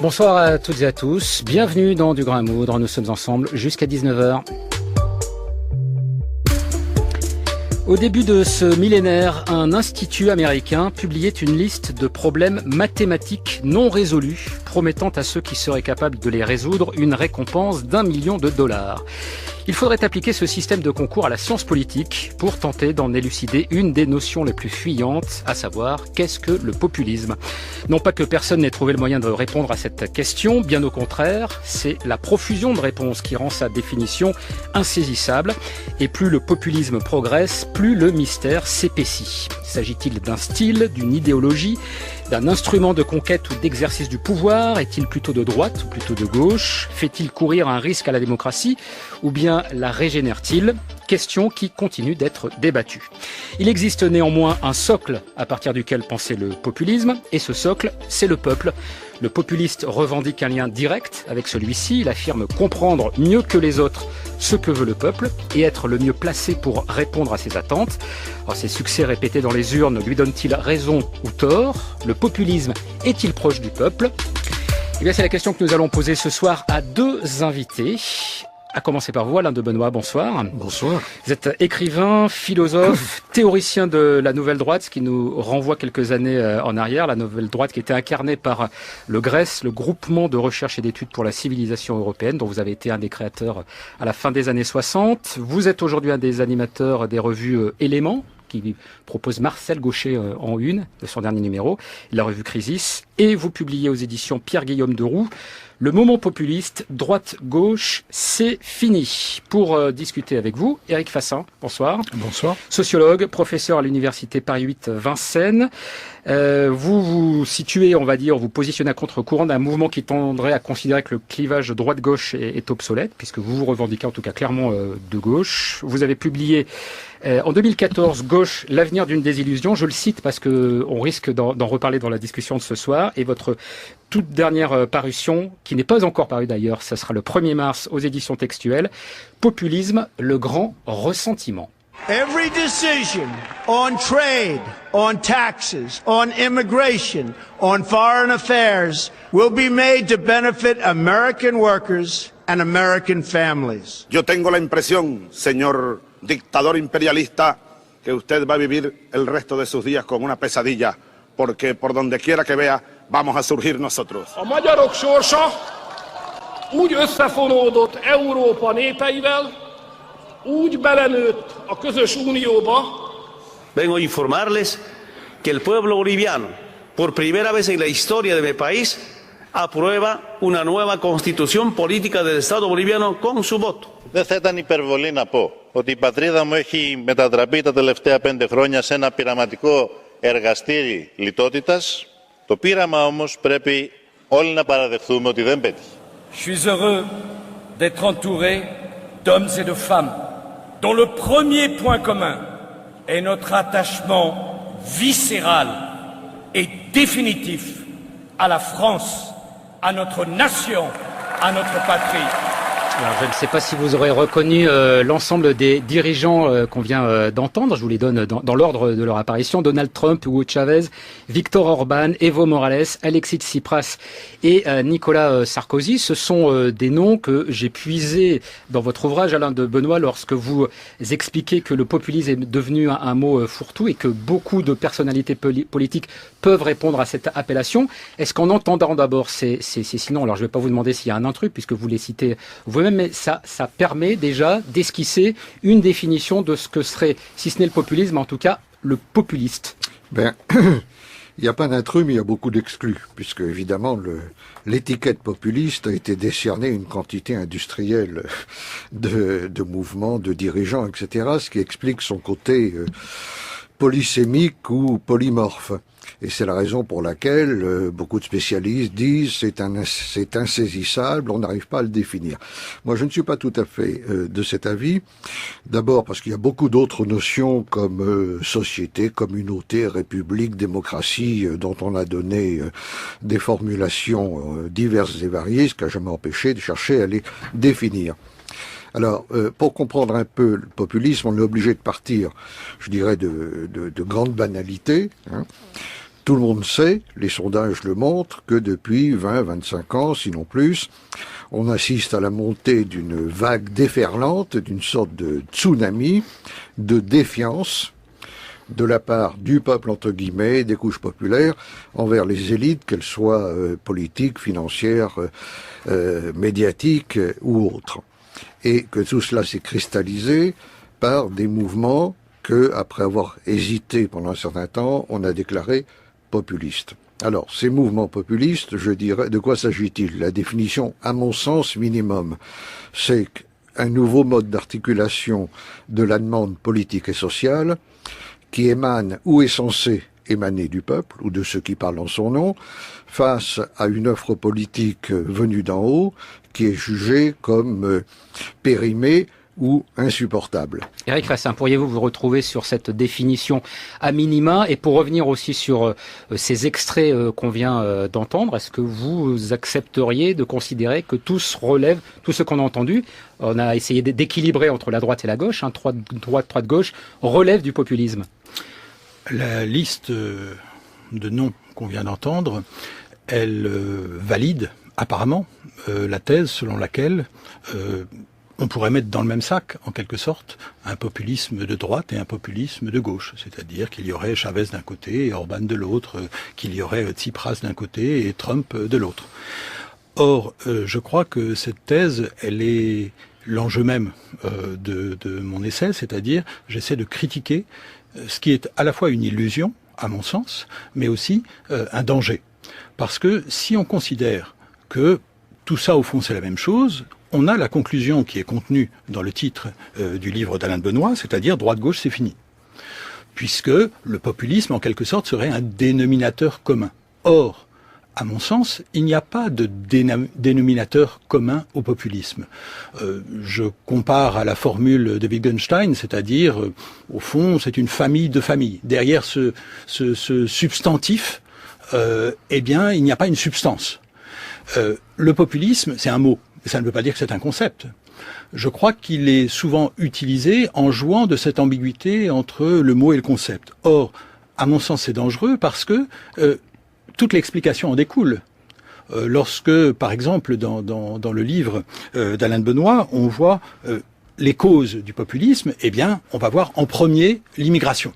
Bonsoir à toutes et à tous, bienvenue dans Du Grain à Moudre, nous sommes ensemble jusqu'à 19h. Au début de ce millénaire, un institut américain publiait une liste de problèmes mathématiques non résolus, promettant à ceux qui seraient capables de les résoudre une récompense d'1 million de dollars. Il faudrait appliquer ce système de concours à la science politique pour tenter d'en élucider une des notions les plus fuyantes, à savoir qu'est-ce que le populisme. Non pas que personne n'ait trouvé le moyen de répondre à cette question, bien au contraire, c'est la profusion de réponses qui rend sa définition insaisissable. Et plus le populisme progresse, plus le mystère s'épaissit. S'agit-il d'un style, d'une idéologie, d'un instrument de conquête ou d'exercice du pouvoir? Est-il plutôt de droite ou plutôt de gauche? Fait-il courir un risque à la démocratie ou bien la régénère-t-il? Question qui continue d'être débattue. Il existe néanmoins un socle à partir duquel penser le populisme, et ce socle, c'est le peuple. Le populiste revendique un lien direct avec celui-ci, il affirme comprendre mieux que les autres ce que veut le peuple et être le mieux placé pour répondre à ses attentes. Alors, ces succès répétés dans les urnes lui donnent-ils raison ou tort? Le populisme est-il proche du peuple? Eh bien, c'est la question que nous allons poser ce soir à deux invités. À commencer par vous, Alain de Benoît, bonsoir. Bonsoir. Vous êtes écrivain, philosophe, théoricien de la Nouvelle Droite, ce qui nous renvoie quelques années en arrière. La Nouvelle Droite qui était incarnée par le GRES, le Groupement de recherche et d'études pour la civilisation européenne, dont vous avez été un des créateurs à la fin des années 60. Vous êtes aujourd'hui un des animateurs des revues Éléments, qui propose Marcel Gaucher en une de son dernier numéro, la revue Crisis. Et vous publiez aux éditions Pierre-Guillaume Deroux Le moment populiste, droite-gauche, c'est fini. Pour discuter avec vous, Éric Fassin, bonsoir. Bonsoir. Sociologue, professeur à l'université Paris 8 Vincennes. Vous vous situez, on va dire, vous positionnez à contre-courant d'un mouvement qui tendrait à considérer que le clivage droite-gauche est obsolète, puisque vous vous revendiquez en tout cas clairement de gauche. Vous avez publié en 2014, Gauche, l'avenir d'une désillusion. Je le cite parce que on risque d'en reparler dans la discussion de ce soir. Et votre toute dernière parution, qui n'est pas encore parue d'ailleurs, ça sera le 1er mars aux éditions textuelles, Populisme, le grand ressentiment. Every decision on trade, on taxes, on immigration, on foreign affairs will be made to benefit American workers and American families. Yo tengo la impresión, señor dictador imperialista, que usted va a vivir el resto de sus días con una pesadilla, porque por donde quiera que vea, vamos a surgir nosotros. A magyarok sorsa úgy összefonódott Európa népeivel, úgy belenőtt a közös unióba. Vengo a informarles que el pueblo boliviano, por primera vez en la historia de mi país, aprueba una nueva constitución política del Estado boliviano con su voto. Δεν θα ήταν υπερβολή να πω ότι η πατρίδα μου έχει μετατραπεί τα τελευταία 5 χρόνια σε ένα πειραματικό εργαστήρι λιτότητας. Το πείραμα όμως πρέπει όλοι να παραδεχθούμε ότι δεν πέτυχε. Je suis heureux d'être entouré d'hommes et de femmes dont le premier point commun est notre attachement viscéral et définitif à la France, à notre nation, à notre patrie. Alors, je ne sais pas si vous aurez reconnu l'ensemble des dirigeants qu'on vient d'entendre. Je vous les donne dans l'ordre de leur apparition. Donald Trump, Hugo Chavez, Viktor Orban, Evo Morales, Alexis Tsipras et Nicolas Sarkozy. Ce sont des noms que j'ai puisés dans votre ouvrage, Alain de Benoît, lorsque vous expliquez que le populisme est devenu un mot fourre-tout et que beaucoup de personnalités politiques peuvent répondre à cette appellation. Est-ce qu'en entendant d'abord ces noms, alors je ne vais pas vous demander s'il y a un intrus puisque vous les citez vous-même, mais ça permet déjà d'esquisser une définition de ce que serait, si ce n'est le populisme, en tout cas le populiste. Ben, il n'y a pas d'intrus, mais il y a beaucoup d'exclus, puisque évidemment l'étiquette populiste a été décernée une quantité industrielle de mouvements, de dirigeants, etc., ce qui explique son côté polysémique ou polymorphe. Et c'est la raison pour laquelle beaucoup de spécialistes disent c'est insaisissable, on n'arrive pas à le définir. Moi, je ne suis pas tout à fait de cet avis. D'abord parce qu'il y a beaucoup d'autres notions comme société, communauté, république, démocratie, dont on a donné des formulations diverses et variées, ce qui n'a jamais empêché de chercher à les définir. Alors, pour comprendre un peu le populisme, on est obligé de partir, je dirais, de grandes banalités, hein. Tout le monde sait, les sondages le montrent, que depuis 20-25 ans, sinon plus, on assiste à la montée d'une vague déferlante, d'une sorte de tsunami de défiance de la part du peuple, entre guillemets, des couches populaires, envers les élites, qu'elles soient politiques, financières, médiatiques ou autres. Et que tout cela s'est cristallisé par des mouvements que, après avoir hésité pendant un certain temps, on a déclaré populistes. Alors, ces mouvements populistes, je dirais, de quoi s'agit-il? La définition, à mon sens, minimum, c'est un nouveau mode d'articulation de la demande politique et sociale qui émane ou est censé émaner du peuple ou de ceux qui parlent en son nom, face à une offre politique venue d'en haut qui est jugée comme périmée ou insupportable. Éric Rassin, pourriez-vous vous retrouver sur cette définition à minima? Et pour revenir aussi sur ces extraits qu'on vient d'entendre, est-ce que vous accepteriez de considérer que tout ce qu'on a entendu, on a essayé d'équilibrer entre la droite et la gauche, droite-gauche, relève du populisme? La liste de noms qu'on vient d'entendre, elle valide apparemment la thèse selon laquelle on pourrait mettre dans le même sac, en quelque sorte, un populisme de droite et un populisme de gauche. C'est-à-dire qu'il y aurait Chavez d'un côté et Orban de l'autre, qu'il y aurait Tsipras d'un côté et Trump de l'autre. Or, je crois que cette thèse, elle est l'enjeu même de mon essai, c'est-à-dire j'essaie de critiquer ce qui est à la fois une illusion, à mon sens, mais aussi un danger. Parce que si on considère que tout ça, au fond, c'est la même chose, on a la conclusion qui est contenue dans le titre du livre d'Alain de Benoist, c'est-à-dire droite-gauche, c'est fini. Puisque le populisme, en quelque sorte, serait un dénominateur commun. Or, à mon sens, il n'y a pas de dénominateur commun au populisme. Je compare à la formule de Wittgenstein, c'est-à-dire, au fond, c'est une famille de familles. Derrière ce substantif, eh bien, il n'y a pas une substance. Le populisme, c'est un mot. Ça ne veut pas dire que c'est un concept. Je crois qu'il est souvent utilisé en jouant de cette ambiguïté entre le mot et le concept. Or, à mon sens, c'est dangereux parce que toute l'explication en découle. Lorsque, par exemple, dans le livre d'Alain de Benoist, on voit les causes du populisme, eh bien, on va voir en premier l'immigration.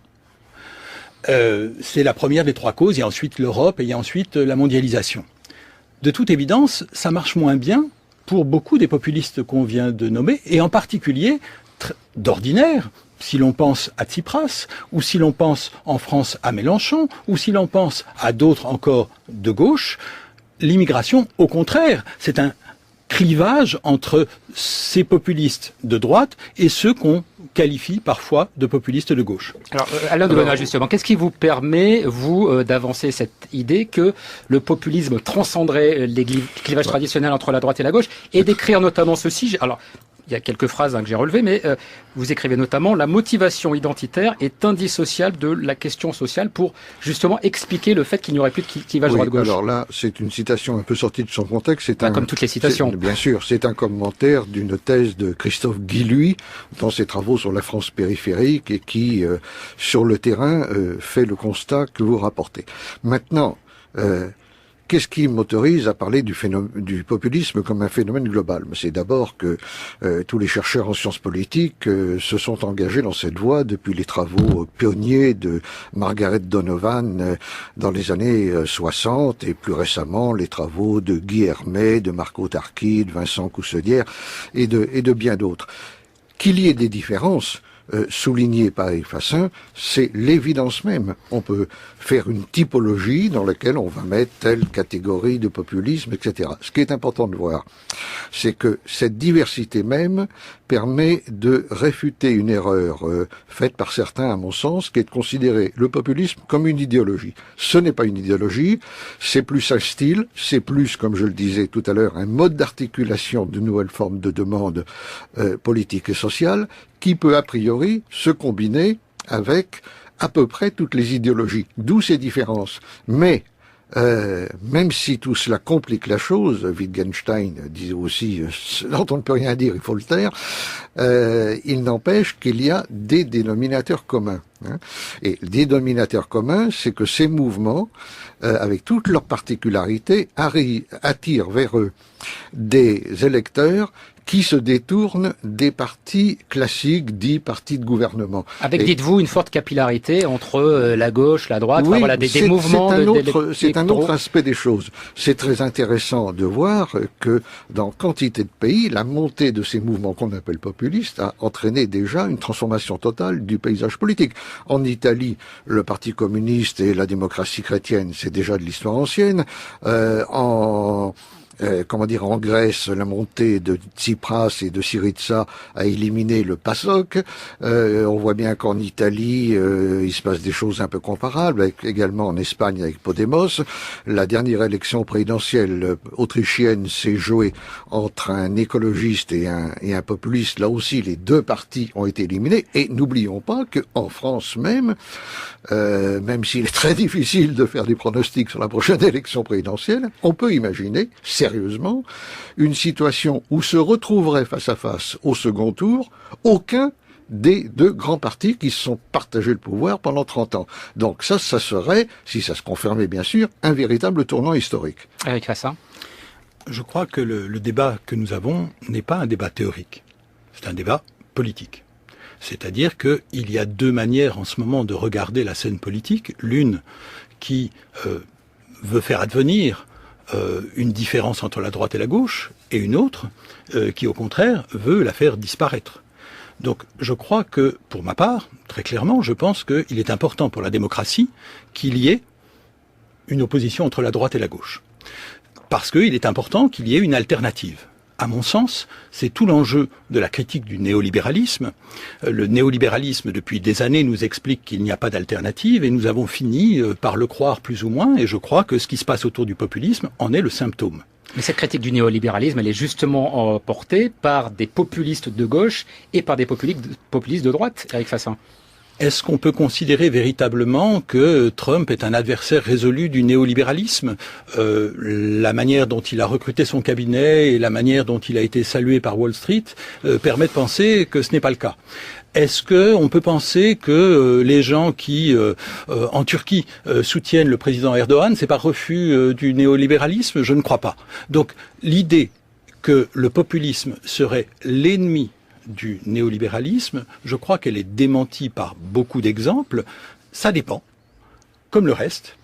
C'est la première des trois causes, il y a ensuite l'Europe et il y a ensuite la mondialisation. De toute évidence, ça marche moins bien pour beaucoup des populistes qu'on vient de nommer, et en particulier, d'ordinaire, si l'on pense à Tsipras, ou si l'on pense en France à Mélenchon, ou si l'on pense à d'autres encore de gauche, l'immigration, au contraire, c'est un clivage entre ces populistes de droite et ceux qu'on qualifie parfois de populistes de gauche. Alors, Alain de Benoist, justement, qu'est-ce qui vous permet, vous, d'avancer cette idée que le populisme transcenderait les clivages traditionnels entre la droite et la gauche, et d'écrire notamment ceci? Alors, il y a quelques phrases que j'ai relevées, mais vous écrivez notamment « La motivation identitaire est indissociable de la question sociale » pour justement expliquer le fait qu'il n'y aurait plus de clivage droite-gauche. Alors là, c'est une citation un peu sortie de son contexte. C'est comme toutes les citations. Bien sûr, c'est un commentaire d'une thèse de Christophe Guilluy dans ses travaux sur la France périphérique et qui, sur le terrain, fait le constat que vous rapportez. Maintenant, qu'est-ce qui m'autorise à parler du populisme comme un phénomène global? C'est d'abord que tous les chercheurs en sciences politiques se sont engagés dans cette voie depuis les travaux pionniers de Margaret Donovan dans les années 60 et plus récemment les travaux de Guy Hermet, de Marco Tarqui, de Vincent Coussedière et de bien d'autres. Qu'il y ait des différences souligné par Éric Fassin, c'est l'évidence même. On peut faire une typologie dans laquelle on va mettre telle catégorie de populisme, etc. Ce qui est important de voir, c'est que cette diversité même permet de réfuter une erreur faite par certains, à mon sens, qui est de considérer le populisme comme une idéologie. Ce n'est pas une idéologie, c'est plus un style, c'est plus, comme je le disais tout à l'heure, un mode d'articulation de nouvelles formes de demande politique et sociale qui peut a priori se combiner avec à peu près toutes les idéologies, d'où ces différences. Mais même si tout cela complique la chose, Wittgenstein disait aussi dont on ne peut rien dire, il faut le taire, il n'empêche qu'il y a des dénominateurs communs. Et le dénominateur commun, c'est que ces mouvements, avec toutes leurs particularités, attirent vers eux des électeurs qui se détournent des partis classiques, dits partis de gouvernement. Avec, dites-vous, une forte capillarité entre la gauche, la droite, oui, voilà, des mouvements. C'est un autre aspect des choses. C'est très intéressant de voir que dans quantité de pays, la montée de ces mouvements qu'on appelle populistes a entraîné déjà une transformation totale du paysage politique. En Italie, le Parti communiste et la démocratie chrétienne, c'est déjà de l'histoire ancienne. En Grèce, la montée de Tsipras et de Syriza a éliminé le PASOK. On voit bien qu'en Italie, il se passe des choses un peu comparables, également en Espagne avec Podemos. La dernière élection présidentielle autrichienne s'est jouée entre un écologiste et un populiste. Là aussi, les deux partis ont été éliminés. Et n'oublions pas qu'en France même s'il est très difficile de faire des pronostics sur la prochaine élection présidentielle, on peut imaginer sérieusement une situation où se retrouverait face à face au second tour aucun des deux grands partis qui se sont partagés le pouvoir pendant 30 ans. Donc ça serait, si ça se confirmait bien sûr, un véritable tournant historique. Éric Fassin. Je crois que le débat que nous avons n'est pas un débat théorique, c'est un débat politique. C'est-à-dire qu'il y a deux manières en ce moment de regarder la scène politique. L'une qui veut faire advenir une différence entre la droite et la gauche, et une autre qui, au contraire, veut la faire disparaître. Donc, je crois que, pour ma part, très clairement, je pense qu'il est important pour la démocratie qu'il y ait une opposition entre la droite et la gauche. Parce qu'il est important qu'il y ait une alternative. À mon sens, c'est tout l'enjeu de la critique du néolibéralisme. Le néolibéralisme, depuis des années, nous explique qu'il n'y a pas d'alternative et nous avons fini par le croire plus ou moins, et je crois que ce qui se passe autour du populisme en est le symptôme. Mais cette critique du néolibéralisme, elle est justement portée par des populistes de gauche et par des populistes de droite, Éric Fassin. Est-ce qu'on peut considérer véritablement que Trump est un adversaire résolu du néolibéralisme ? La manière dont il a recruté son cabinet et la manière dont il a été salué par Wall Street permet de penser que ce n'est pas le cas. Est-ce qu'on peut penser que les gens qui, en Turquie, soutiennent le président Erdogan, c'est par refus du néolibéralisme ? Je ne crois pas. Donc l'idée que le populisme serait l'ennemi du néolibéralisme, je crois qu'elle est démentie par beaucoup d'exemples. Ça dépend, comme le reste.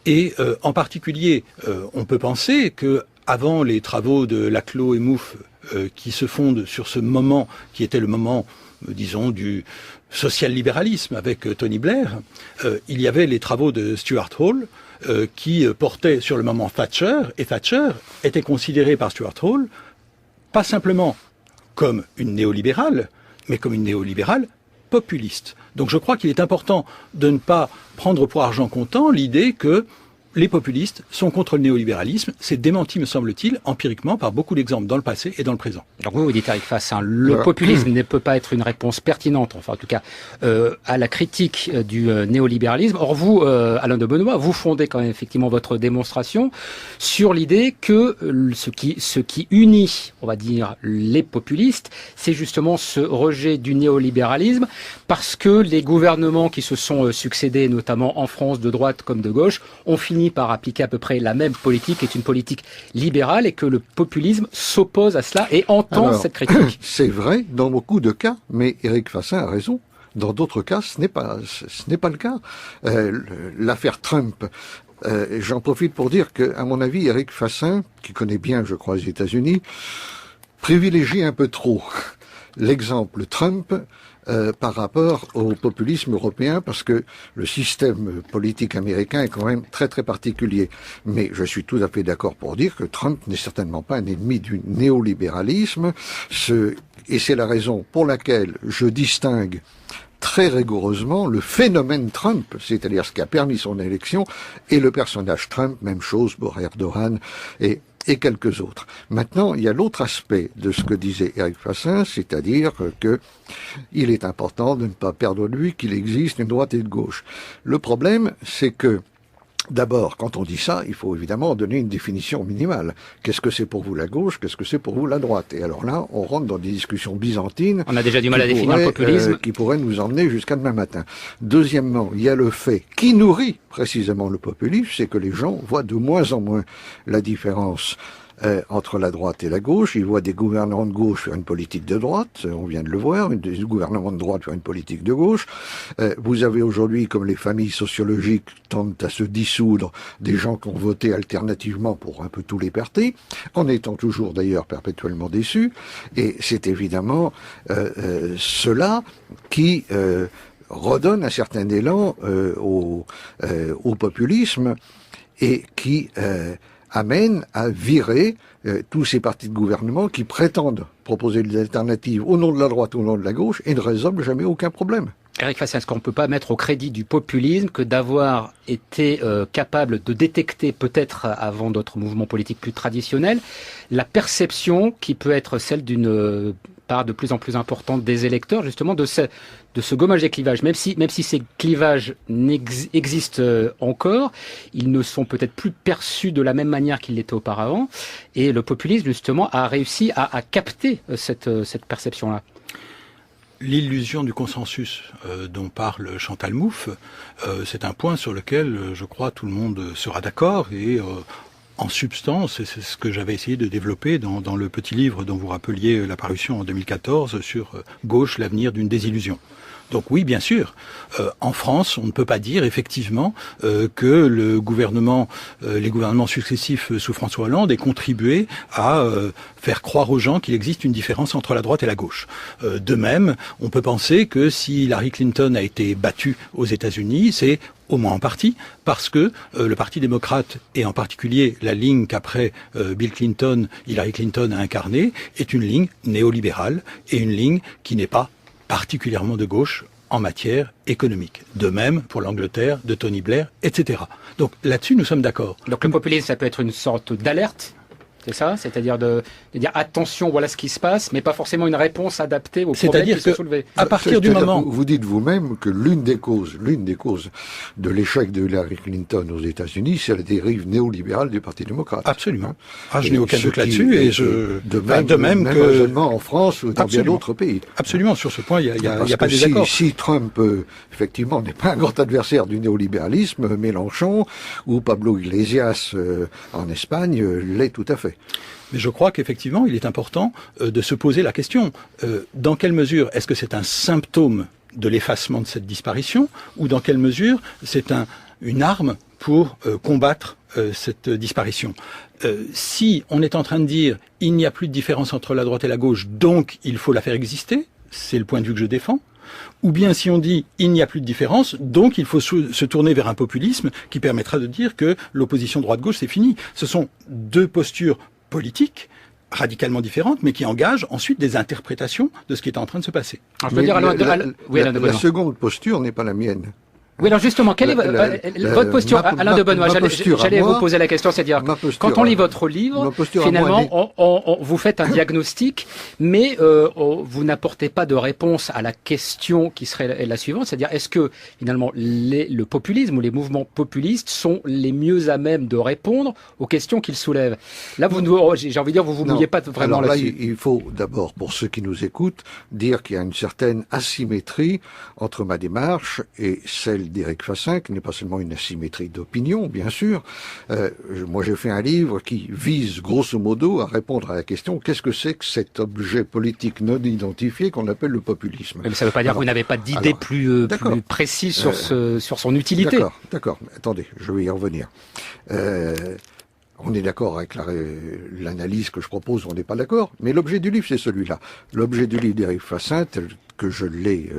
Et en particulier, on peut penser que avant les travaux de Laclos et Mouffe, qui se fondent sur ce moment qui était le moment, disons, du social-libéralisme avec Tony Blair, il y avait les travaux de Stuart Hall qui portaient sur le moment Thatcher, et Thatcher était considérée par Stuart Hall pas simplement comme une néolibérale, mais comme une néolibérale populiste. Donc je crois qu'il est important de ne pas prendre pour argent comptant l'idée que les populistes sont contre le néolibéralisme. C'est démenti, me semble-t-il, empiriquement par beaucoup d'exemples dans le passé et dans le présent. Donc vous dites, Éric Fassin, le populisme ne peut pas être une réponse pertinente, enfin en tout cas, à la critique du néolibéralisme. Or vous, Alain de Benoît, vous fondez quand même effectivement votre démonstration sur l'idée que ce qui unit, on va dire, les populistes, c'est justement ce rejet du néolibéralisme, parce que les gouvernements qui se sont succédés, notamment en France, de droite comme de gauche, ont fini par appliquer à peu près la même politique, qui est une politique libérale, et que le populisme s'oppose à cela et entend cette critique. C'est vrai dans beaucoup de cas, mais Éric Fassin a raison. Dans d'autres cas, ce n'est pas le cas. L'affaire Trump, j'en profite pour dire que, à mon avis, Éric Fassin, qui connaît bien, je crois, les États-Unis, privilégie un peu trop l'exemple Trump par rapport au populisme européen, parce que le système politique américain est quand même très très particulier. Mais je suis tout à fait d'accord pour dire que Trump n'est certainement pas un ennemi du néolibéralisme, et c'est la raison pour laquelle je distingue très rigoureusement le phénomène Trump, c'est-à-dire ce qui a permis son élection, et le personnage Trump, même chose pour Erdogan et quelques autres. Maintenant, il y a l'autre aspect de ce que disait Éric Fassin, c'est-à-dire que il est important de ne pas perdre de vue qu'il existe une droite et une gauche. Le problème, c'est que D'abord, quand on dit ça, il faut évidemment donner une définition minimale. Qu'est-ce que c'est pour vous la gauche? Qu'est-ce que c'est pour vous la droite? Et alors là, on rentre dans des discussions byzantines. On a déjà du mal à définir le populisme. Qui pourraient nous emmener jusqu'à demain matin. Deuxièmement, il y a le fait qui nourrit précisément le populisme, c'est que les gens voient de moins en moins la différence entre la droite et la gauche. Ils voient des gouvernants de gauche faire une politique de droite, on vient de le voir, des gouvernements de droite faire une politique de gauche. Vous avez aujourd'hui, comme les familles sociologiques tendent à se dissoudre, des gens qui ont voté alternativement pour un peu tous les partis, en étant toujours d'ailleurs perpétuellement déçus. Et c'est évidemment cela qui redonne un certain élan au populisme et qui amène à virer tous ces partis de gouvernement qui prétendent proposer des alternatives au nom de la droite ou au nom de la gauche et ne résolvent jamais aucun problème. Éric Fassin, est-ce qu'on ne peut pas mettre au crédit du populisme que d'avoir été capable de détecter, peut-être avant d'autres mouvements politiques plus traditionnels, la perception qui peut être celle d'une part de plus en plus importante des électeurs, justement, de ce gommage des clivages. Même si ces clivages existent encore, ils ne sont peut-être plus perçus de la même manière qu'ils l'étaient auparavant. Et le populisme, justement, a réussi à capter cette perception-là. L'illusion du consensus dont parle Chantal Mouffe, c'est un point sur lequel, je crois, tout le monde sera d'accord et en substance, et c'est ce que j'avais essayé de développer dans le petit livre dont vous rappeliez la parution en 2014 sur Gauche, l'avenir d'une désillusion. Donc oui, bien sûr, en France, on ne peut pas dire effectivement que les gouvernements successifs sous François Hollande aient contribué à faire croire aux gens qu'il existe une différence entre la droite et la gauche. De même, on peut penser que si Hillary Clinton a été battue aux États-Unis, c'est au moins en partie, parce que le Parti démocrate, et en particulier la ligne qu'après Hillary Clinton a incarnée, est une ligne néolibérale et une ligne qui n'est pas particulièrement de gauche en matière économique. De même pour l'Angleterre de Tony Blair, etc. Donc là-dessus, nous sommes d'accord. Donc le populisme, ça peut être une sorte d'alerte, c'est ça? C'est-à-dire de dire attention, voilà ce qui se passe, mais pas forcément une réponse adaptée aux problèmes qui se soulevaient. À partir du moment... Vous dites vous-même que l'une des causes de l'échec de Hillary Clinton aux États-Unis, c'est la dérive néolibérale du Parti démocrate. Absolument. Je n'ai aucun doute là-dessus, et de même que... en France ou dans bien d'autres pays. Absolument, sur ce point, il n'y a pas de désaccord. Si Trump, effectivement, n'est pas un grand adversaire du néolibéralisme, Mélenchon ou Pablo Iglesias en Espagne l'est tout à fait. Mais je crois qu'effectivement, il est important de se poser la question, dans quelle mesure est-ce que c'est un symptôme de l'effacement de cette disparition, ou dans quelle mesure c'est une arme pour combattre cette disparition. Si on est en train de dire il n'y a plus de différence entre la droite et la gauche, donc il faut la faire exister, c'est le point de vue que je défends, ou bien si on dit il n'y a plus de différence, donc il faut se tourner vers un populisme qui permettra de dire que l'opposition droite-gauche c'est fini. Ce sont deux postures politiques radicalement différentes, mais qui engagent ensuite des interprétations de ce qui est en train de se passer. La seconde posture n'est pas la mienne. Oui, alors justement, quelle est votre posture, Alain de Benoît? J'allais vous poser la question, c'est-à-dire, quand on lit votre livre, finalement, vous faites un diagnostic, mais vous n'apportez pas de réponse à la question qui serait la suivante, c'est-à-dire, est-ce que, finalement, le populisme ou les mouvements populistes sont les mieux à même de répondre aux questions qu'ils soulèvent? Là, j'ai envie de dire, vous vous mouillez pas vraiment là-dessus. Il faut d'abord, pour ceux qui nous écoutent, dire qu'il y a une certaine asymétrie entre ma démarche et celle d'Éric Fassin, qui n'est pas seulement une asymétrie d'opinion, bien sûr. Moi, j'ai fait un livre qui vise, grosso modo, à répondre à la question qu'est-ce que c'est que cet objet politique non identifié qu'on appelle le populisme. Mais ça ne veut pas dire que vous n'avez pas d'idée plus précise sur son utilité. D'accord. Attendez, je vais y revenir. On est d'accord avec l'analyse que je propose, on n'est pas d'accord, mais l'objet du livre, c'est celui-là. L'objet du livre d'Éric Fassin, tel que je l'ai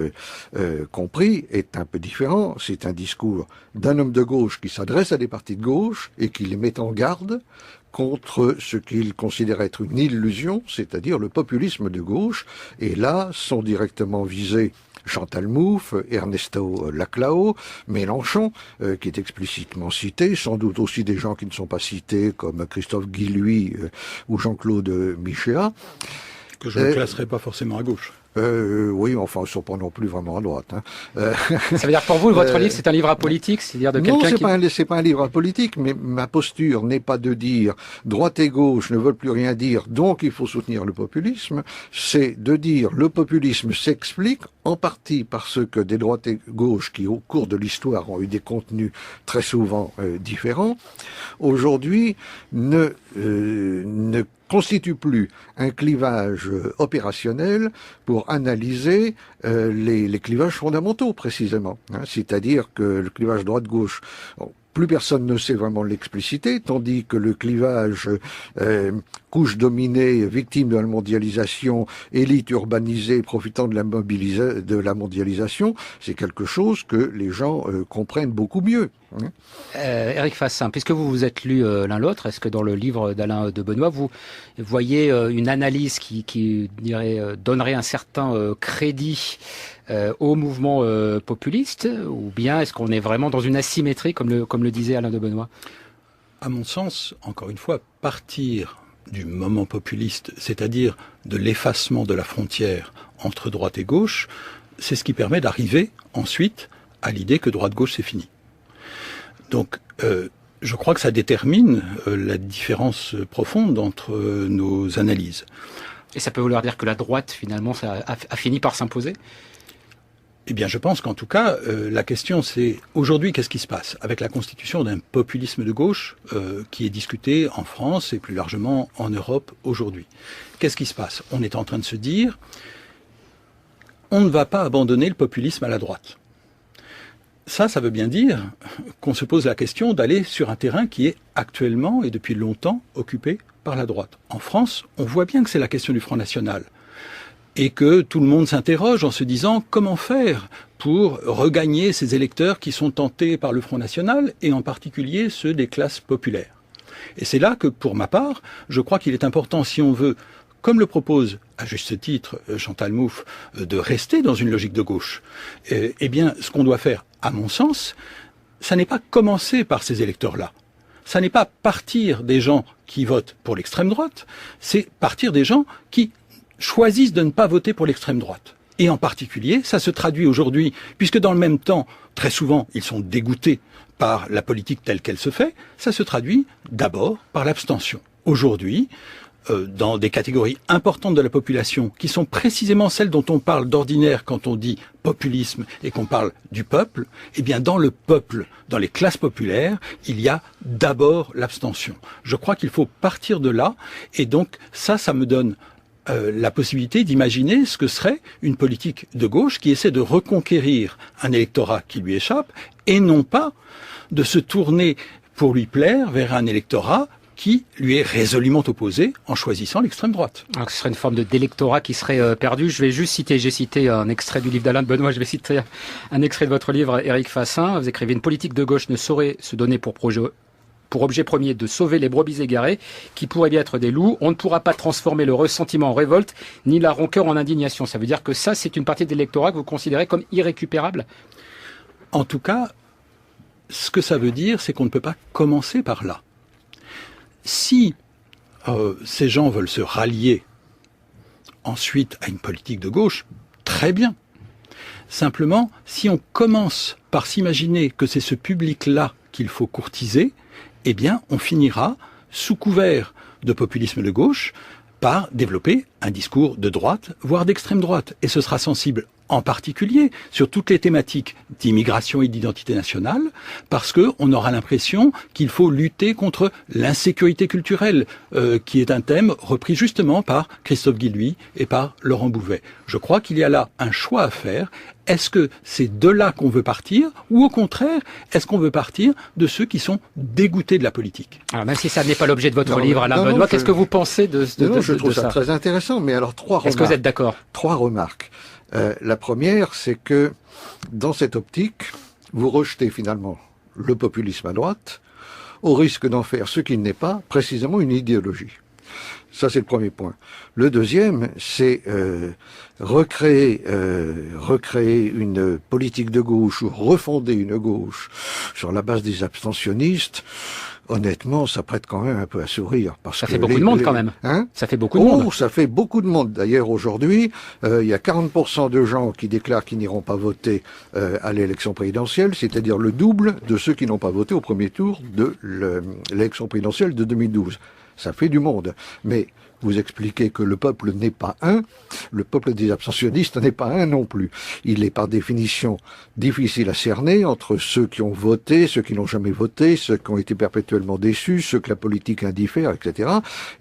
compris, est un peu différent. C'est un discours d'un homme de gauche qui s'adresse à des partis de gauche et qui les met en garde contre ce qu'il considère être une illusion, c'est-à-dire le populisme de gauche. Et là, sont directement visés Chantal Mouffe, Ernesto Laclao, Mélenchon, qui est explicitement cité, sans doute aussi des gens qui ne sont pas cités, comme Christophe Guilluy ou Jean-Claude Michéa. Que je ne classerai pas forcément à gauche. Oui, enfin, ils ne sont pas non plus vraiment à droite. Hein. Ça veut dire que pour vous, votre livre, c'est un livre apolitique, c'est-à-dire de quelqu'un qui... Non, c'est pas un livre apolitique, mais ma posture n'est pas de dire droite et gauche ne veulent plus rien dire, donc il faut soutenir le populisme. C'est de dire le populisme s'explique en partie parce que des droites et gauches qui, au cours de l'histoire, ont eu des contenus très souvent différents, aujourd'hui ne constitue plus un clivage opérationnel pour analyser les clivages fondamentaux, précisément. Hein, c'est-à-dire que le clivage droite-gauche, plus personne ne sait vraiment l'expliciter, tandis que le clivage couche dominée, victime de la mondialisation, élite urbanisée, profitant de la mondialisation, c'est quelque chose que les gens comprennent beaucoup mieux. Éric Fassin, puisque vous vous êtes lu l'un l'autre, est-ce que dans le livre d'Alain de Benoît, vous voyez une analyse qui donnerait un certain crédit au mouvement populiste, ou bien est-ce qu'on est vraiment dans une asymétrie, comme le disait Alain de Benoît? À mon sens, encore une fois, partir du moment populiste, c'est-à-dire de l'effacement de la frontière entre droite et gauche, c'est ce qui permet d'arriver ensuite à l'idée que droite-gauche c'est fini. Donc, je crois que ça détermine la différence profonde entre nos analyses. Et ça peut vouloir dire que la droite, finalement, ça a fini par s'imposer? Eh bien, je pense qu'en tout cas, la question c'est, aujourd'hui, qu'est-ce qui se passe avec la constitution d'un populisme de gauche qui est discuté en France et plus largement en Europe aujourd'hui? Qu'est-ce qui se passe? On est en train de se dire, on ne va pas abandonner le populisme à la droite. Ça veut bien dire qu'on se pose la question d'aller sur un terrain qui est actuellement et depuis longtemps occupé par la droite. En France, on voit bien que c'est la question du Front National. Et que tout le monde s'interroge en se disant comment faire pour regagner ces électeurs qui sont tentés par le Front National, et en particulier ceux des classes populaires. Et c'est là que, pour ma part, je crois qu'il est important, si on veut, comme le propose à juste titre Chantal Mouffe, de rester dans une logique de gauche, eh bien, ce qu'on doit faire, à mon sens, ça n'est pas commencer par ces électeurs-là. Ça n'est pas partir des gens qui votent pour l'extrême droite, c'est partir des gens qui choisissent de ne pas voter pour l'extrême droite. Et en particulier, ça se traduit aujourd'hui, puisque dans le même temps, très souvent, ils sont dégoûtés par la politique telle qu'elle se fait, ça se traduit d'abord par l'abstention. Aujourd'hui, dans des catégories importantes de la population, qui sont précisément celles dont on parle d'ordinaire quand on dit populisme et qu'on parle du peuple, eh bien dans le peuple, dans les classes populaires, il y a d'abord l'abstention. Je crois qu'il faut partir de là, et donc ça me donne la possibilité d'imaginer ce que serait une politique de gauche qui essaie de reconquérir un électorat qui lui échappe, et non pas de se tourner pour lui plaire vers un électorat qui lui est résolument opposé en choisissant l'extrême droite. Alors ce serait une forme d'électorat qui serait perdu. Je vais juste citer, j'ai cité un extrait du livre d'Alain de Benoît, je vais citer un extrait de votre livre, Éric Fassin. Vous écrivez: une politique de gauche ne saurait se donner pour objet premier de sauver les brebis égarées, qui pourraient bien être des loups. On ne pourra pas transformer le ressentiment en révolte, ni la rancœur en indignation. Ça veut dire que ça, c'est une partie de l'électorat que vous considérez comme irrécupérable? En tout cas, ce que ça veut dire, c'est qu'on ne peut pas commencer par là. Si ces gens veulent se rallier ensuite à une politique de gauche, très bien. Simplement, si on commence par s'imaginer que c'est ce public-là qu'il faut courtiser, eh bien, on finira, sous couvert de populisme de gauche, par développer un discours de droite, voire d'extrême droite. Et ce sera sensible en particulier sur toutes les thématiques d'immigration et d'identité nationale, parce qu'on aura l'impression qu'il faut lutter contre l'insécurité culturelle, qui est un thème repris justement par Christophe Guilluy et par Laurent Bouvet. Je crois qu'il y a là un choix à faire. Est-ce que c'est de là qu'on veut partir, ou au contraire, est-ce qu'on veut partir de ceux qui sont dégoûtés de la politique? Alors, même si ça n'est pas l'objet de votre livre, Alain Benoît, qu'est-ce que vous pensez de ça? Je trouve ça très intéressant, mais alors trois remarques. Est-ce que vous êtes d'accord? 3 remarques. La première, c'est que dans cette optique, vous rejetez finalement le populisme à droite, au risque d'en faire ce qu'il n'est pas, précisément une idéologie. Ça, c'est le premier point. Le deuxième, c'est recréer une politique de gauche ou refonder une gauche sur la base des abstentionnistes. honnêtement, ça prête quand même un peu à sourire. Parce ça que fait beaucoup de monde quand même. Hein, ça fait beaucoup de monde. Oh, ça fait beaucoup de monde. D'ailleurs, aujourd'hui, il y a 40% de gens qui déclarent qu'ils n'iront pas voter à l'élection présidentielle, c'est-à-dire le double de ceux qui n'ont pas voté au premier tour de l'élection présidentielle de 2012. Ça fait du monde. Mais vous expliquez que le peuple n'est pas un, le peuple des abstentionnistes n'est pas un non plus. Il est par définition difficile à cerner entre ceux qui ont voté, ceux qui n'ont jamais voté, ceux qui ont été perpétuellement déçus, ceux que la politique indiffère, etc.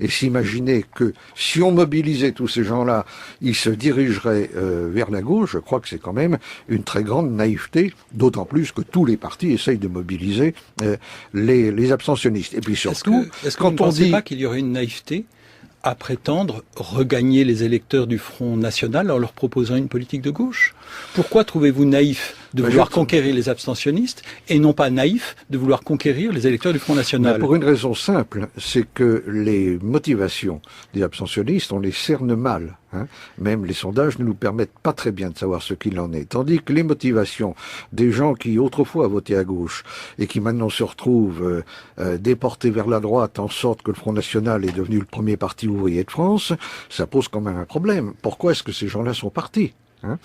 Et s'imaginer que si on mobilisait tous ces gens-là, ils se dirigeraient vers la gauche, je crois que c'est quand même une très grande naïveté, d'autant plus que tous les partis essayent de mobiliser les abstentionnistes. Et puis surtout, est-ce que vous ne pensez pas qu'il y aurait une naïveté à prétendre regagner les électeurs du Front National en leur proposant une politique de gauche? Pourquoi trouvez-vous naïf de vouloir conquérir les abstentionnistes et non pas naïf de vouloir conquérir les électeurs du Front National? Pour une raison simple, c'est que les motivations des abstentionnistes, on les cerne mal. Hein. Même les sondages ne nous permettent pas très bien de savoir ce qu'il en est. Tandis que les motivations des gens qui autrefois votaient à gauche et qui maintenant se retrouvent déportés vers la droite en sorte que le Front National est devenu le premier parti ouvrier de France, ça pose quand même un problème. Pourquoi est-ce que ces gens-là sont partis? Hein,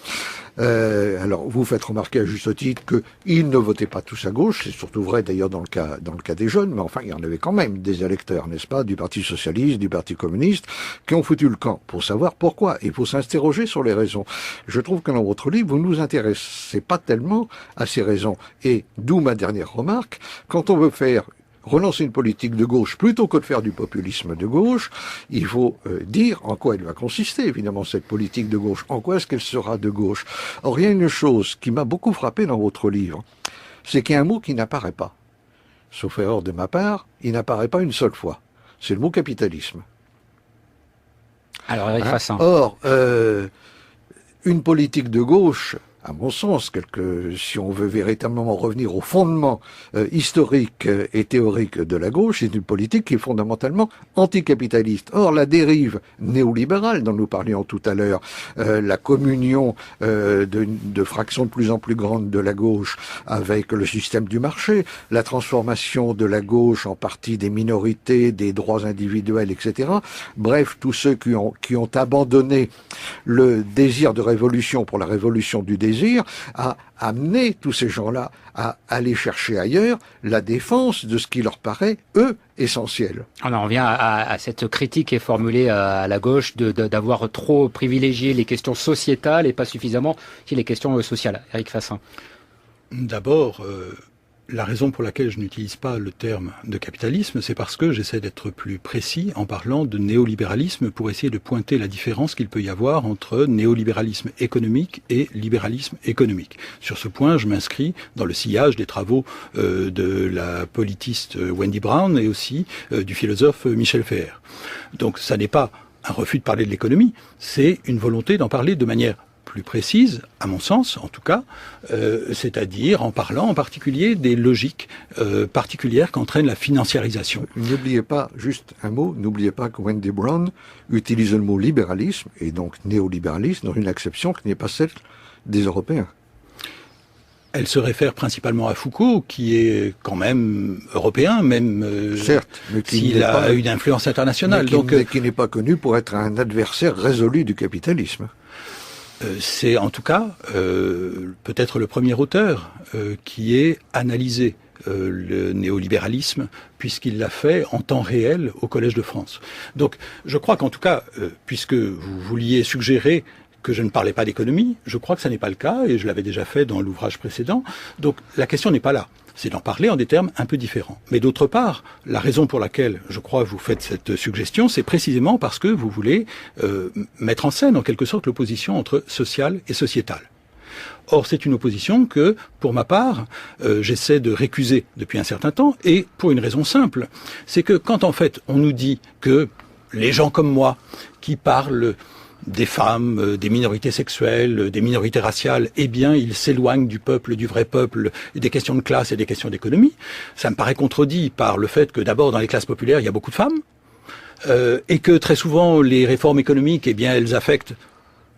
alors, vous faites remarquer à juste titre qu'ils ne votaient pas tous à gauche, c'est surtout vrai d'ailleurs dans le cas des jeunes, mais enfin il y en avait quand même des électeurs, n'est-ce pas, du Parti Socialiste, du Parti Communiste, qui ont foutu le camp pour savoir pourquoi. Il faut s'interroger sur les raisons. Je trouve que dans votre livre, vous ne nous intéressez pas tellement à ces raisons. Et d'où ma dernière remarque, quand on veut relancer une politique de gauche plutôt que de faire du populisme de gauche, il faut dire en quoi elle va consister, évidemment, cette politique de gauche. En quoi est-ce qu'elle sera de gauche? Or, il y a une chose qui m'a beaucoup frappé dans votre livre, c'est qu'il y a un mot qui n'apparaît pas. Sauf erreur de ma part, il n'apparaît pas une seule fois. C'est le mot capitalisme. Alors, Éric Fassin. Or, une politique de gauche, à mon sens, si on veut véritablement revenir au fondement historique et théorique de la gauche, c'est une politique qui est fondamentalement anticapitaliste. Or, la dérive néolibérale dont nous parlions tout à l'heure, la communion de fractions de plus en plus grandes de la gauche avec le système du marché, la transformation de la gauche en partie des minorités, des droits individuels, etc. Bref, tous ceux qui ont abandonné le désir de révolution pour la révolution du désir, a amené tous ces gens-là à aller chercher ailleurs la défense de ce qui leur paraît, eux, essentiel. Alors on revient à cette critique qui est formulée à la gauche d'avoir trop privilégié les questions sociétales et pas suffisamment les questions sociales. Éric Fassin. D'abord, la raison pour laquelle je n'utilise pas le terme de capitalisme, c'est parce que j'essaie d'être plus précis en parlant de néolibéralisme pour essayer de pointer la différence qu'il peut y avoir entre néolibéralisme économique et libéralisme économique. Sur ce point, je m'inscris dans le sillage des travaux de la politiste Wendy Brown et aussi du philosophe Michel Ferrer. Donc ça n'est pas un refus de parler de l'économie, c'est une volonté d'en parler de manière plus précise, à mon sens en tout cas, c'est-à-dire en parlant en particulier des logiques particulières qu'entraîne la financiarisation. N'oubliez pas, juste un mot, n'oubliez pas que Wendy Brown utilise le mot libéralisme, et donc néolibéralisme, dans une acception qui n'est pas celle des Européens. Elle se réfère principalement à Foucault, qui est quand même européen, même certes, mais s'il a une influence internationale. Qui n'est pas connu pour être un adversaire résolu du capitalisme. C'est en tout cas peut-être le premier auteur qui ait analysé le néolibéralisme, puisqu'il l'a fait en temps réel au Collège de France. Donc je crois qu'en tout cas, puisque vous vouliez suggérer que je ne parlais pas d'économie, je crois que ça n'est pas le cas, et je l'avais déjà fait dans l'ouvrage précédent. Donc la question n'est pas là. C'est d'en parler en des termes un peu différents. Mais d'autre part, la raison pour laquelle, je crois, vous faites cette suggestion, c'est précisément parce que vous voulez mettre en scène, en quelque sorte, l'opposition entre social et sociétal. Or, c'est une opposition que, pour ma part, j'essaie de récuser depuis un certain temps, et pour une raison simple. C'est que quand, en fait, on nous dit que les gens comme moi, qui parlent des femmes, des minorités sexuelles, des minorités raciales, eh bien, ils s'éloignent du peuple, du vrai peuple, des questions de classe et des questions d'économie. Ça me paraît contredit par le fait que, d'abord, dans les classes populaires, il y a beaucoup de femmes, et que très souvent, les réformes économiques, eh bien, elles affectent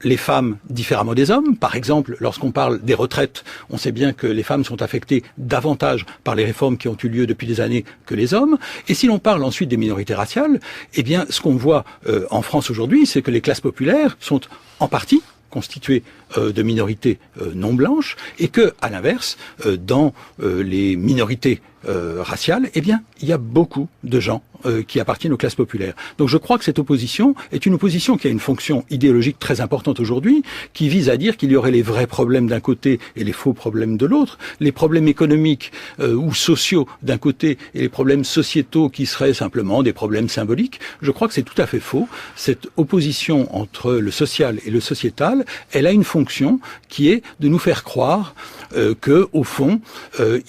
les femmes différemment des hommes. Par exemple, lorsqu'on parle des retraites, on sait bien que les femmes sont affectées davantage par les réformes qui ont eu lieu depuis des années que les hommes. Et si l'on parle ensuite des minorités raciales, eh bien, ce qu'on voit en France aujourd'hui, c'est que les classes populaires sont en partie constituées de minorités non blanches, et que, à l'inverse, dans les minorités raciales, eh bien, il y a beaucoup de gens qui appartiennent aux classes populaires. Donc je crois que cette opposition est une opposition qui a une fonction idéologique très importante aujourd'hui, qui vise à dire qu'il y aurait les vrais problèmes d'un côté et les faux problèmes de l'autre, les problèmes économiques ou sociaux d'un côté et les problèmes sociétaux qui seraient simplement des problèmes symboliques. Je crois que c'est tout à fait faux. Cette opposition entre le social et le sociétal, elle a une fonction qui est de nous faire croire que, au fond,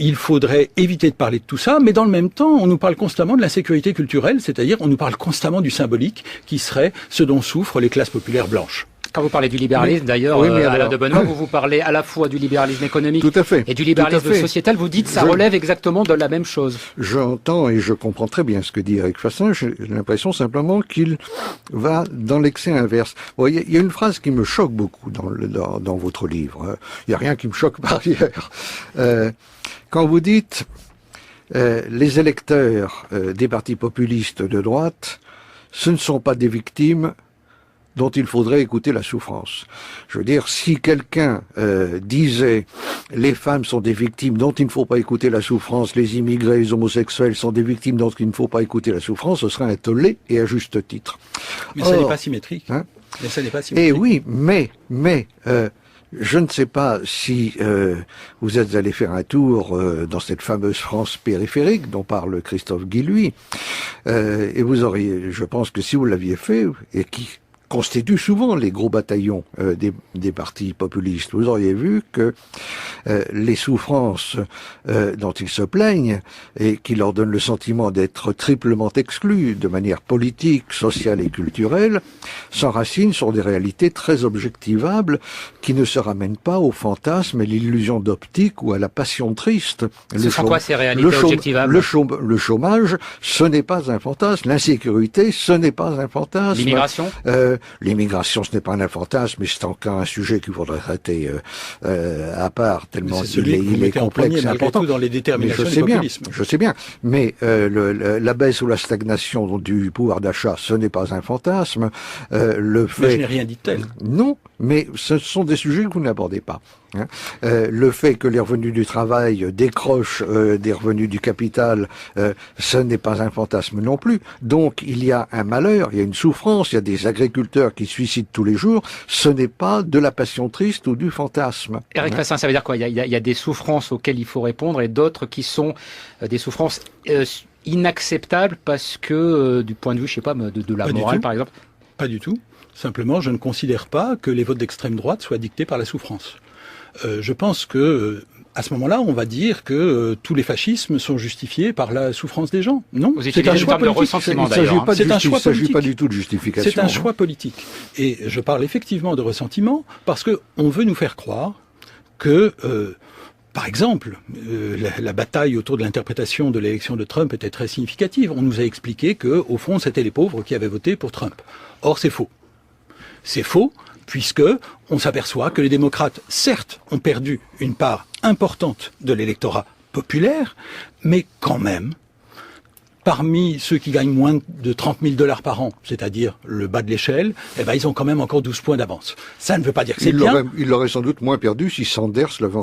il faudrait éviter de parler de tout ça, mais dans le même temps, on nous parle constamment de l'insécurité culturelle, c'est-à-dire on nous parle constamment du symbolique, qui serait ce dont souffrent les classes populaires blanches. Quand vous parlez du libéralisme, d'ailleurs, Alain de Benoît, vous parlez à la fois du libéralisme économique et du libéralisme sociétal. Vous dites que ça relève exactement de la même chose. J'entends et je comprends très bien ce que dit Eric Fassin. J'ai l'impression simplement qu'il va dans l'excès inverse. Bon, il y a une phrase qui me choque beaucoup dans votre livre. Il n'y a rien qui me choque par ailleurs. Quand vous dites les électeurs des partis populistes de droite, ce ne sont pas des victimes dont il faudrait écouter la souffrance. Je veux dire, si quelqu'un disait les femmes sont des victimes dont il ne faut pas écouter la souffrance, les immigrés, les homosexuels sont des victimes dont il ne faut pas écouter la souffrance, ce serait un tollé et à juste titre. Mais ça n'est pas symétrique. Hein, mais ça n'est pas symétrique. Et oui, mais je ne sais pas si vous êtes allé faire un tour dans cette fameuse France périphérique dont parle Christophe Guilluy, et vous auriez, je pense que si vous l'aviez fait, et qui constituent souvent les gros bataillons des partis populistes. Vous auriez vu que les souffrances dont ils se plaignent et qui leur donnent le sentiment d'être triplement exclus de manière politique, sociale et culturelle s'enracinent sur des réalités très objectivables qui ne se ramènent pas au fantasme et l'illusion d'optique ou à la passion triste. Ce sont quoi ces réalités objectivables ? Le chômage, ce n'est pas un fantasme. L'insécurité, ce n'est pas un fantasme. L'immigration ? L'immigration, ce n'est pas un fantasme, mais c'est encore un sujet qu'il faudrait traiter à part, tellement il est complexe et important. Dans les déterminations du populisme. Je sais bien, mais la baisse ou la stagnation du pouvoir d'achat, ce n'est pas un fantasme. Mais je n'ai rien dit de tel. Non, mais ce sont des sujets que vous n'abordez pas. Hein. Le fait que les revenus du travail décrochent des revenus du capital, ce n'est pas un fantasme non plus. Donc il y a un malheur, il y a une souffrance, il y a des agriculteurs qui se suicident tous les jours. Ce n'est pas de la passion triste ou du fantasme. Eric Fassin, ça veut dire quoi ? Il y a des souffrances auxquelles il faut répondre et d'autres qui sont des souffrances inacceptables parce que du point de vue, je sais pas, de la morale par exemple. Pas du tout. Simplement, je ne considère pas que les votes d'extrême droite soient dictés par la souffrance. Je pense que à ce moment-là, on va dire que tous les fascismes sont justifiés par la souffrance des gens. Non, c'est un choix politique. Il ne s'agit pas du tout de justification. C'est un choix politique. Et je parle effectivement de ressentiment parce que on veut nous faire croire que par exemple, la bataille autour de l'interprétation de l'élection de Trump était très significative. On nous a expliqué que, au fond, c'était les pauvres qui avaient voté pour Trump. Or, c'est faux. C'est faux, puisque on s'aperçoit que les démocrates, certes, ont perdu une part importante de l'électorat populaire, mais quand même, parmi ceux qui gagnent moins de $30,000 par an, c'est-à-dire le bas de l'échelle, eh ben, ils ont quand même encore 12 points d'avance. Ça ne veut pas dire que c'est bien. Il l'aurait sans doute moins perdu si Sanders l'avait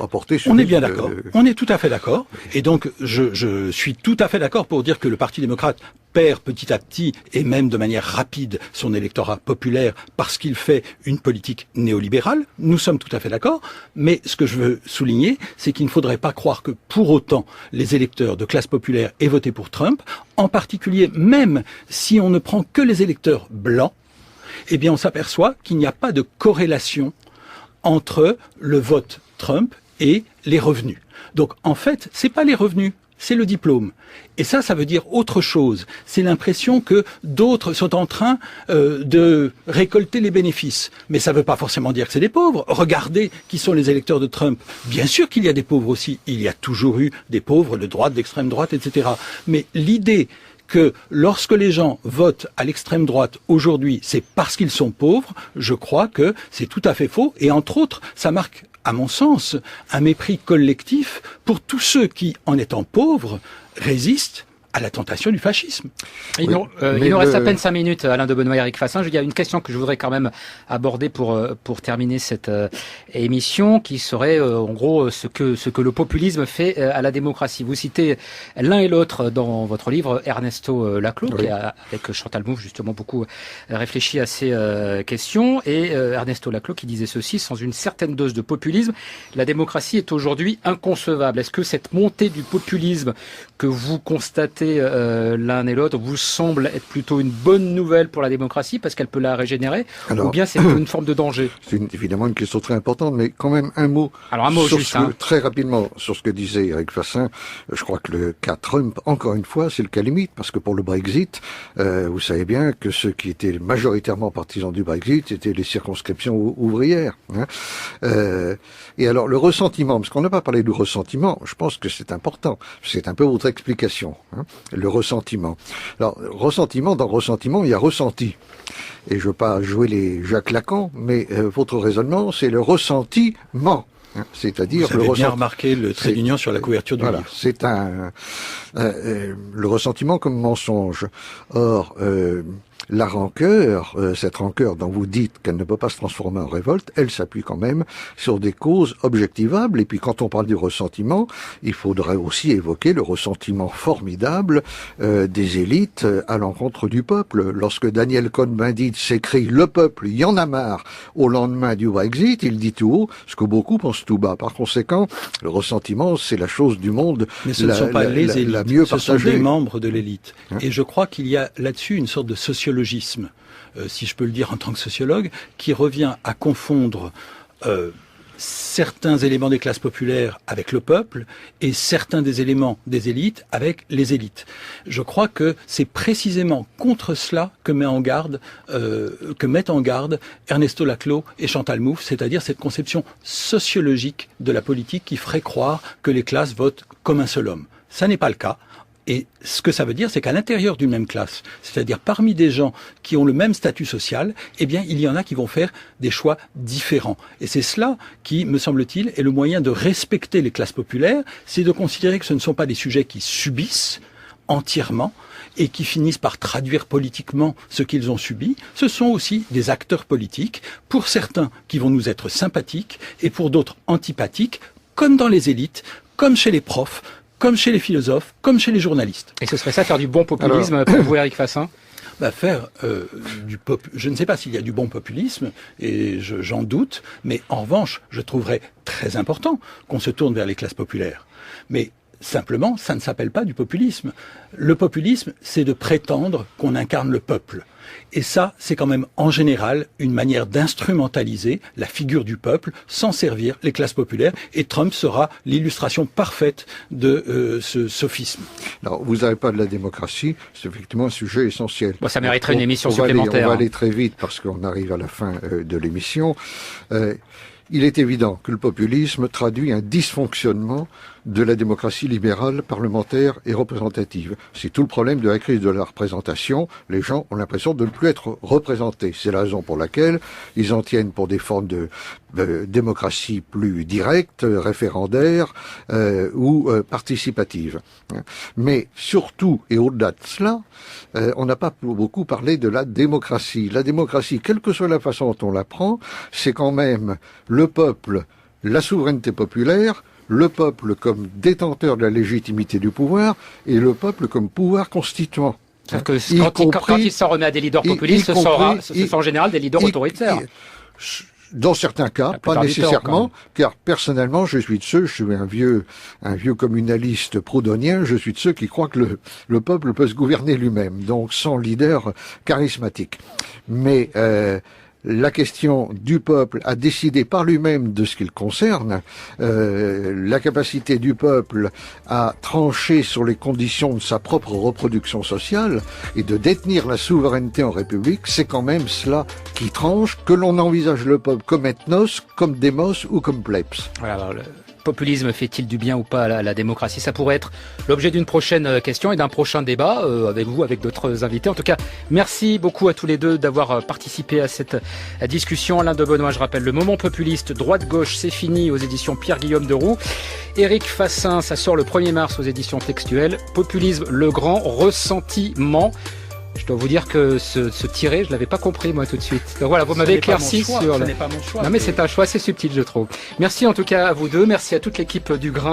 apporté. On est bien d'accord. On est tout à fait d'accord. Et donc, je suis tout à fait d'accord pour dire que le Parti démocrate perd petit à petit, et même de manière rapide, son électorat populaire parce qu'il fait une politique néolibérale. Nous sommes tout à fait d'accord. Mais ce que je veux souligner, c'est qu'il ne faudrait pas croire que pour autant les électeurs de classe populaire aient voté pour Trump, en particulier même si on ne prend que les électeurs blancs, eh bien on s'aperçoit qu'il n'y a pas de corrélation entre le vote Trump et les revenus. Donc en fait, c'est pas les revenus, c'est le diplôme. Et ça veut dire autre chose. C'est l'impression que d'autres sont en train de récolter les bénéfices. Mais ça ne veut pas forcément dire que c'est des pauvres. Regardez qui sont les électeurs de Trump. Bien sûr qu'il y a des pauvres aussi. Il y a toujours eu des pauvres de droite, d'extrême droite, etc. Mais l'idée que lorsque les gens votent à l'extrême droite aujourd'hui, c'est parce qu'ils sont pauvres, je crois que c'est tout à fait faux. Et entre autres, ça marque, à mon sens, un mépris collectif pour tous ceux qui, en étant pauvres, résistent à la tentation du fascisme. Il nous reste à peine 5 minutes, Alain de Benoît et Éric Fassin. Il y a une question que je voudrais quand même aborder pour terminer cette émission, qui serait en gros ce que le populisme fait à la démocratie. Vous citez l'un et l'autre dans votre livre Ernesto Laclau, qui a, avec Chantal Mouffe, justement beaucoup réfléchi à ces questions. Et Ernesto Laclau qui disait ceci: sans une certaine dose de populisme, la démocratie est aujourd'hui inconcevable. Est-ce que cette montée du populisme que vous constatez l'un et l'autre vous semble être plutôt une bonne nouvelle pour la démocratie parce qu'elle peut la régénérer, ou bien c'est une forme de danger? C'est évidemment une question très importante, mais quand même un mot. Alors un mot sur juste, très rapidement sur ce que disait Éric Fassin. Je crois que le cas Trump, encore une fois, c'est le cas limite, parce que pour le Brexit, vous savez bien que ceux qui étaient majoritairement partisans du Brexit étaient les circonscriptions ouvrières. Et alors le ressentiment, parce qu'on n'a pas parlé du ressentiment, je pense que c'est important. C'est un peu votre explication. Le ressentiment. Alors, dans ressentiment, il y a ressenti. Et je veux pas jouer les Jacques Lacan, mais votre raisonnement, c'est le ressentiment. C'est-à-dire vous avez bien remarqué le trait d'union sur la couverture du livre. C'est le ressentiment comme mensonge. Or, la rancœur, cette rancœur dont vous dites qu'elle ne peut pas se transformer en révolte, elle s'appuie quand même sur des causes objectivables. Et puis quand on parle du ressentiment, il faudrait aussi évoquer le ressentiment formidable des élites à l'encontre du peuple. Lorsque Daniel Cohn-Bendit s'écrit « Le peuple, il y en a marre » au lendemain du Brexit, il dit tout haut ce que beaucoup pensent tout bas. Par conséquent, le ressentiment, c'est la chose du monde mais ce ne sont pas les élites, la mieux partagée. Ce sont des membres de l'élite. Et je crois qu'il y a là-dessus une sorte de sociologisme, si je peux le dire en tant que sociologue, qui revient à confondre certains éléments des classes populaires avec le peuple et certains des éléments des élites avec les élites. Je crois que c'est précisément contre cela que mettent en garde Ernesto Laclau et Chantal Mouffe, c'est-à-dire cette conception sociologique de la politique qui ferait croire que les classes votent comme un seul homme. Ça n'est pas le cas. Et ce que ça veut dire, c'est qu'à l'intérieur d'une même classe, c'est-à-dire parmi des gens qui ont le même statut social, eh bien, il y en a qui vont faire des choix différents. Et c'est cela qui, me semble-t-il, est le moyen de respecter les classes populaires, c'est de considérer que ce ne sont pas des sujets qui subissent entièrement et qui finissent par traduire politiquement ce qu'ils ont subi. Ce sont aussi des acteurs politiques, pour certains qui vont nous être sympathiques et pour d'autres antipathiques, comme dans les élites, comme chez les profs, comme chez les philosophes, comme chez les journalistes. Et ce serait ça, faire du bon populisme pour vous, Éric Fassin? Je ne sais pas s'il y a du bon populisme, et j'en doute, mais en revanche, je trouverais très important qu'on se tourne vers les classes populaires. Mais simplement, ça ne s'appelle pas du populisme. Le populisme, c'est de prétendre qu'on incarne le peuple. Et ça, c'est quand même en général une manière d'instrumentaliser la figure du peuple sans servir les classes populaires. Et Trump sera l'illustration parfaite de ce sophisme. Alors, vous n'avez pas de la démocratie, c'est effectivement un sujet essentiel. Bon, ça mériterait une émission supplémentaire. On va aller très vite parce qu'on arrive à la fin de l'émission. Il est évident que le populisme traduit un dysfonctionnement de la démocratie libérale, parlementaire et représentative. C'est tout le problème de la crise de la représentation. Les gens ont l'impression de ne plus être représentés. C'est la raison pour laquelle ils en tiennent pour des formes de démocratie plus directe, référendaire ou participative. Mais surtout, et au-delà de cela, on n'a pas beaucoup parlé de la démocratie. La démocratie, quelle que soit la façon dont on la prend, c'est quand même le peuple, la souveraineté populaire, le peuple comme détenteur de la légitimité du pouvoir et le peuple comme pouvoir constituant. Sauf que quand il s'en remet à des leaders populistes, ce sont en général des leaders autoritaires. Dans certains cas, pas nécessairement, car personnellement, je suis de ceux, je suis un vieux communaliste proudhonien, je suis de ceux qui croient que le peuple peut se gouverner lui-même, donc sans leader charismatique. Mais la question du peuple à décider par lui-même de ce qu'il concerne, la capacité du peuple à trancher sur les conditions de sa propre reproduction sociale et de détenir la souveraineté en République, c'est quand même cela qui tranche, que l'on envisage le peuple comme ethnos, comme démos ou comme plebs. Voilà, alors populisme fait-il du bien ou pas à la démocratie? Ça pourrait être l'objet d'une prochaine question et d'un prochain débat avec vous, avec d'autres invités. En tout cas, merci beaucoup à tous les deux d'avoir participé à cette discussion. Alain de Benoît, je rappelle, Le Moment populiste, droite-gauche, c'est fini aux éditions Pierre-Guillaume de Roux. Éric Fassin, ça sort le 1er mars aux éditions Textuelles. Populisme, le grand ressentiment. Je dois vous dire que ce tiré, je l'avais pas compris moi tout de suite. Donc voilà, vous m'avez éclairci sur. Ce n'est pas mon choix. Non mais c'est un choix assez subtil, je trouve. Merci en tout cas à vous deux, merci à toute l'équipe du Grain.